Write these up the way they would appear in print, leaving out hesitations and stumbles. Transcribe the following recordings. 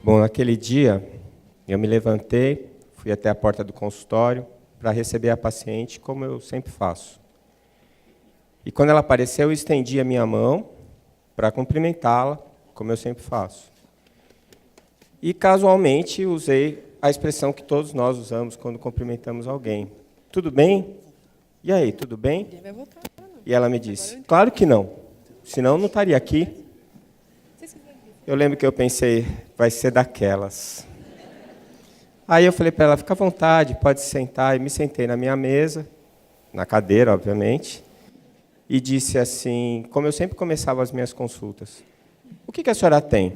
Bom, naquele dia, eu me levantei, fui até a porta do consultório para receber a paciente, como eu sempre faço. E quando ela apareceu, eu estendi a minha mão para cumprimentá-la, como eu sempre faço. E, casualmente, usei a expressão que todos nós usamos quando cumprimentamos alguém. Tudo bem? E aí, tudo bem? E ela me disse, claro que não, senão eu não estaria aqui. Eu lembro que eu pensei, vai ser daquelas. Aí eu falei para ela, fica à vontade, pode se sentar. E me sentei na minha mesa, na cadeira, obviamente, e disse assim, como eu sempre começava as minhas consultas, o que a senhora tem?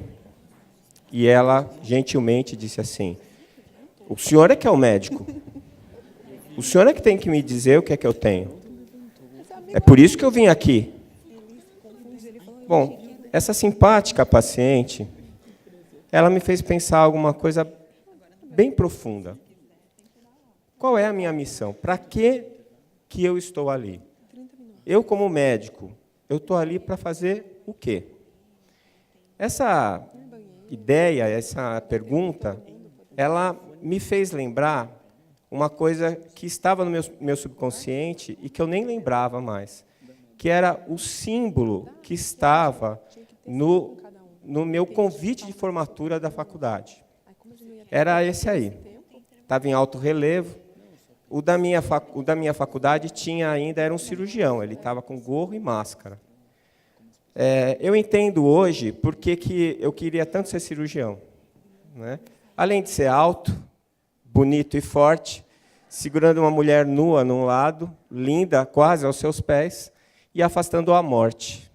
E ela, gentilmente, disse assim, o senhor é que é o médico. O senhor é que tem que me dizer o que é que eu tenho. É por isso que eu vim aqui. Bom, essa simpática paciente, ela me fez pensar alguma coisa bem profunda. Qual é a minha missão? Para que eu estou ali? Eu, como médico, eu estou ali para fazer o quê? Essa ideia, essa pergunta, ela me fez lembrar uma coisa que estava no meu subconsciente e que eu nem lembrava mais, que era o símbolo que estava no meu convite de formatura da faculdade. Era esse aí. Estava em alto relevo. O da minha faculdade tinha ainda, era um cirurgião, ele estava com gorro e máscara. Eu entendo hoje por que eu queria tanto ser cirurgião, né? Além de ser alto, bonito e forte, segurando uma mulher nua num lado, linda, quase aos seus pés, e afastando a morte,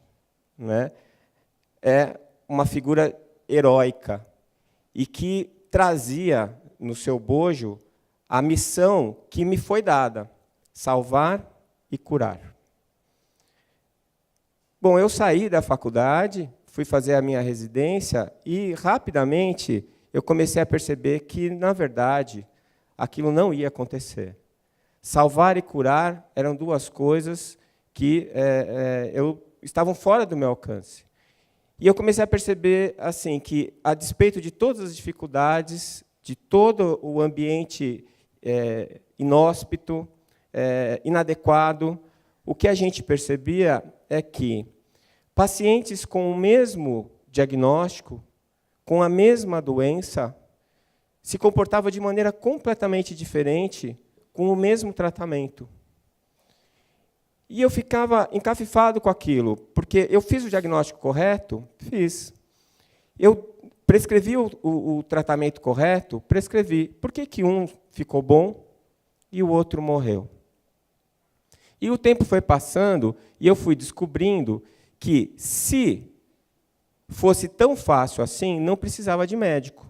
né? É uma figura heróica e que trazia no seu bojo a missão que me foi dada, salvar e curar. Bom, eu saí da faculdade, fui fazer a minha residência e, rapidamente, eu comecei a perceber que, na verdade, aquilo não ia acontecer. Salvar e curar eram duas coisas que estavam fora do meu alcance. E eu comecei a perceber assim, que, a despeito de todas as dificuldades, de todo o ambiente inóspito, inadequado, o que a gente percebia é que pacientes com o mesmo diagnóstico, com a mesma doença, se comportavam de maneira completamente diferente com o mesmo tratamento. E eu ficava encafifado com aquilo, porque eu fiz o diagnóstico correto? Fiz. Eu prescrevi o tratamento correto? Prescrevi. Por que um ficou bom e o outro morreu? E o tempo foi passando e eu fui descobrindo que, se fosse tão fácil assim, não precisava de médico.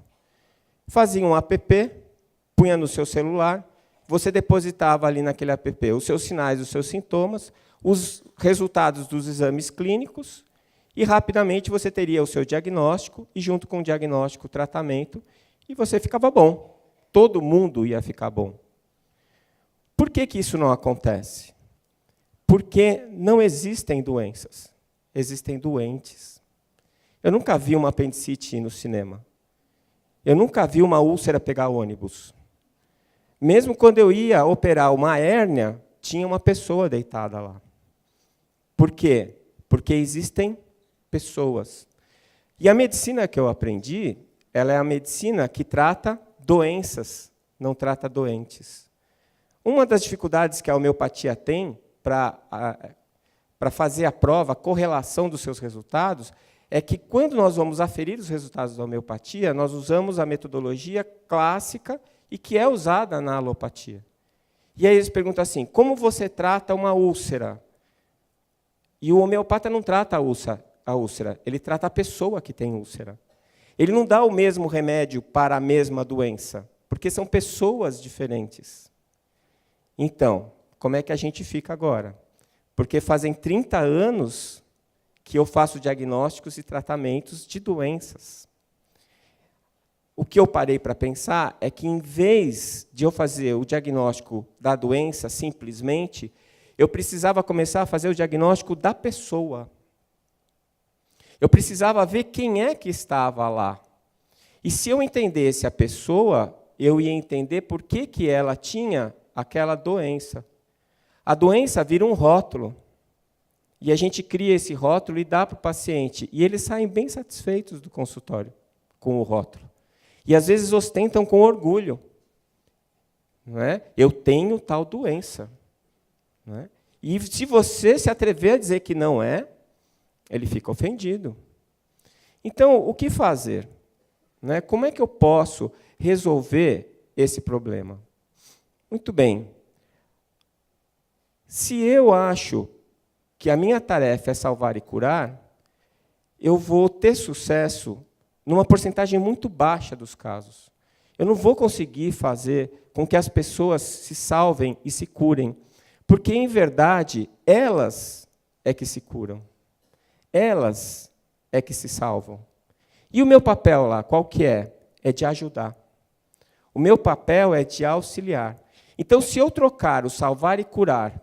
Fazia um app, punha no seu celular, você depositava ali naquele app os seus sinais, os seus sintomas, os resultados dos exames clínicos, e rapidamente você teria o seu diagnóstico, e junto com o diagnóstico, o tratamento, e você ficava bom. Todo mundo ia ficar bom. Por que isso não acontece? Porque não existem doenças, existem doentes. Eu nunca vi uma apendicite ir no cinema. Eu nunca vi uma úlcera pegar ônibus. Mesmo quando eu ia operar uma hérnia, tinha uma pessoa deitada lá. Por quê? Porque existem pessoas. E a medicina que eu aprendi, ela é a medicina que trata doenças, não trata doentes. Uma das dificuldades que a homeopatia tem para fazer a prova, a correlação dos seus resultados, é que, quando nós vamos aferir os resultados da homeopatia, nós usamos a metodologia clássica e que é usada na alopatia. E aí eles perguntam assim, como você trata uma úlcera? E o homeopata não trata a úlcera, ele trata a pessoa que tem úlcera. Ele não dá o mesmo remédio para a mesma doença, porque são pessoas diferentes. Então, como é que a gente fica agora? Porque fazem 30 anos que eu faço diagnósticos e tratamentos de doenças. O que eu parei para pensar é que, em vez de eu fazer o diagnóstico da doença simplesmente, eu precisava começar a fazer o diagnóstico da pessoa. Eu precisava ver quem é que estava lá. E se eu entendesse a pessoa, eu ia entender por que ela tinha aquela doença. A doença vira um rótulo. E a gente cria esse rótulo e dá para o paciente. E eles saem bem satisfeitos do consultório com o rótulo. E às vezes ostentam com orgulho. Não é? Eu tenho tal doença. Não é? E se você se atrever a dizer que não é, ele fica ofendido. Então, o que fazer? Não é? Como é que eu posso resolver esse problema? Muito bem. Se eu acho que a minha tarefa é salvar e curar, eu vou ter sucesso numa porcentagem muito baixa dos casos. Eu não vou conseguir fazer com que as pessoas se salvem e se curem, porque, em verdade, elas é que se curam. Elas é que se salvam. E o meu papel lá, qual que é? É de ajudar. O meu papel é de auxiliar. Então, se eu trocar o salvar e curar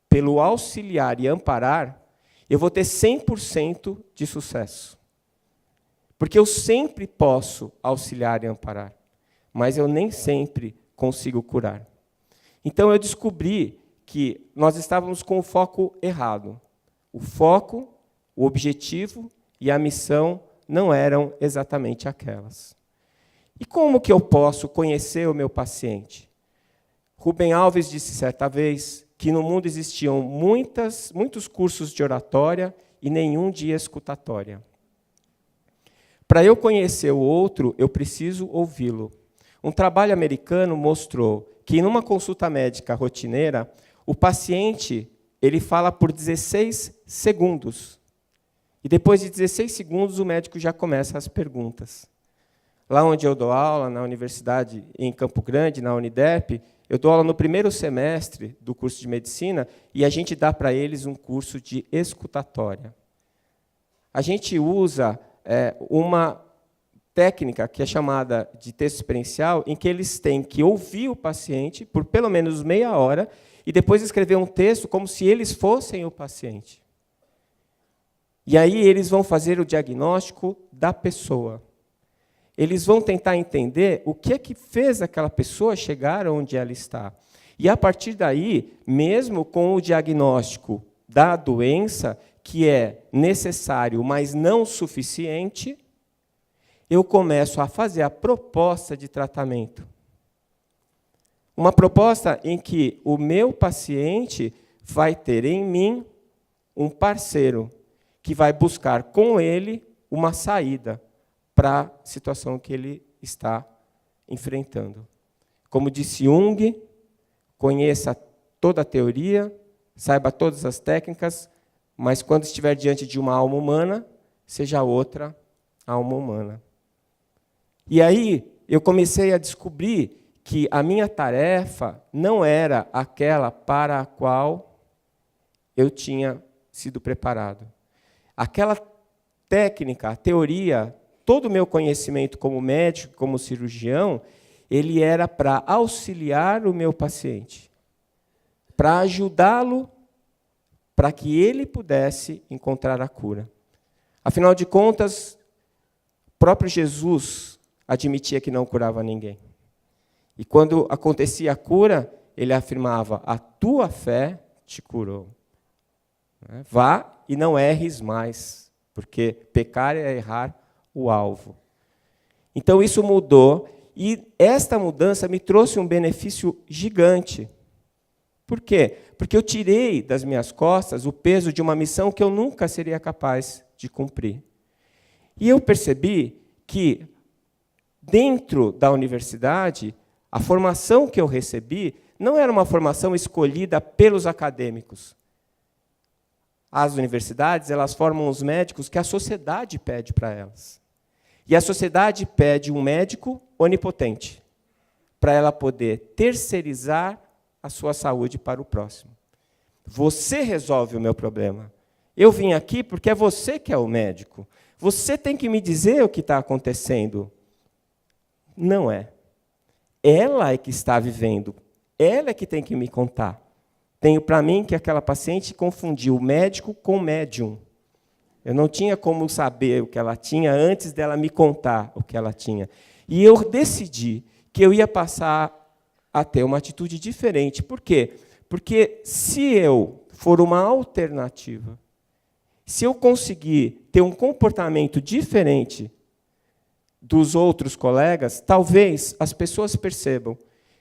pelo auxiliar e amparar, eu vou ter 100% de sucesso. Porque eu sempre posso auxiliar e amparar, mas eu nem sempre consigo curar. Então, eu descobri que nós estávamos com o foco errado. O foco, o objetivo e a missão não eram exatamente aquelas. E como que eu posso conhecer o meu paciente? Rubem Alves disse certa vez que no mundo existiam muitos cursos de oratória e nenhum de escutatória. Para eu conhecer o outro, eu preciso ouvi-lo. Um trabalho americano mostrou que, numa consulta médica rotineira, o paciente ele fala por 16 segundos. E depois de 16 segundos, o médico já começa as perguntas. Lá onde eu dou aula, na universidade em Campo Grande, na Uniderp, eu dou aula no primeiro semestre do curso de medicina e a gente dá para eles um curso de escutatória. A gente usa uma técnica que é chamada de texto experiencial, em que eles têm que ouvir o paciente por pelo menos meia hora e depois escrever um texto como se eles fossem o paciente. E aí eles vão fazer o diagnóstico da pessoa. Eles vão tentar entender o que é que fez aquela pessoa chegar onde ela está. E, a partir daí, mesmo com o diagnóstico da doença, que é necessário, mas não suficiente, eu começo a fazer a proposta de tratamento. Uma proposta em que o meu paciente vai ter em mim um parceiro que vai buscar com ele uma saída para a situação que ele está enfrentando. Como disse Jung, conheça toda a teoria, saiba todas as técnicas, mas quando estiver diante de uma alma humana, seja outra alma humana. E aí eu comecei a descobrir que a minha tarefa não era aquela para a qual eu tinha sido preparado. Aquela técnica, a teoria, todo o meu conhecimento como médico, como cirurgião, ele era para auxiliar o meu paciente, para ajudá-lo, para que ele pudesse encontrar a cura. Afinal de contas, o próprio Jesus admitia que não curava ninguém. E quando acontecia a cura, ele afirmava: a tua fé te curou. Vá e não erres mais, porque pecar é errar o alvo. Então isso mudou, e esta mudança me trouxe um benefício gigante. Por quê? Porque eu tirei das minhas costas o peso de uma missão que eu nunca seria capaz de cumprir. E eu percebi que, dentro da universidade, a formação que eu recebi não era uma formação escolhida pelos acadêmicos. As universidades, elas formam os médicos que a sociedade pede para elas. E a sociedade pede um médico onipotente, para ela poder terceirizar a sua saúde para o próximo. Você resolve o meu problema. Eu vim aqui porque é você que é o médico. Você tem que me dizer o que está acontecendo. Não é. Ela é que está vivendo. Ela é que tem que me contar. Tenho para mim que aquela paciente confundiu o médico com o médium. Eu não tinha como saber o que ela tinha antes dela me contar o que ela tinha. E eu decidi que eu ia passar a ter uma atitude diferente. Por quê? Porque se eu for uma alternativa, se eu conseguir ter um comportamento diferente dos outros colegas, talvez as pessoas percebam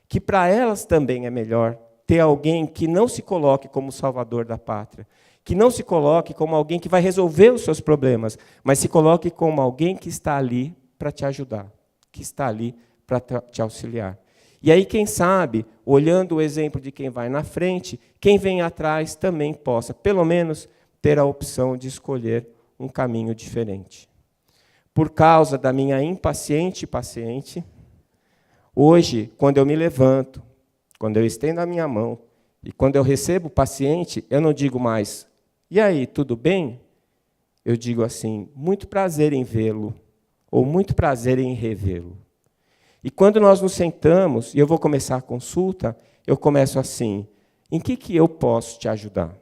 que para elas também é melhor ter alguém que não se coloque como salvador da pátria, que não se coloque como alguém que vai resolver os seus problemas, mas se coloque como alguém que está ali para te ajudar, que está ali para te auxiliar. E aí, quem sabe, olhando o exemplo de quem vai na frente, quem vem atrás também possa, pelo menos, ter a opção de escolher um caminho diferente. Por causa da minha impaciente paciente, hoje, quando eu me levanto, quando eu estendo a minha mão, e quando eu recebo o paciente, eu não digo mais, e aí, tudo bem? Eu digo assim, muito prazer em vê-lo, ou muito prazer em revê-lo. E quando nós nos sentamos, e eu vou começar a consulta, eu começo assim, em que eu posso te ajudar?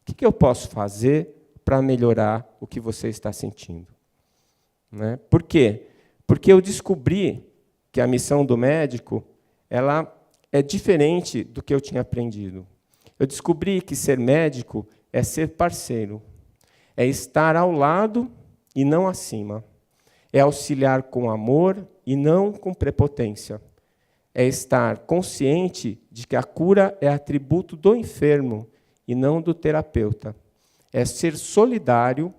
O que eu posso fazer para melhorar o que você está sentindo? Né? Por quê? Porque eu descobri que a missão do médico ela é diferente do que eu tinha aprendido. Eu descobri que ser médico é ser parceiro, é estar ao lado e não acima, é auxiliar com amor e não com prepotência, é estar consciente de que a cura é atributo do enfermo e não do terapeuta, é ser solidário,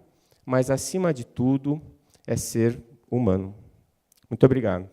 mas, acima de tudo, é ser humano. Muito obrigado.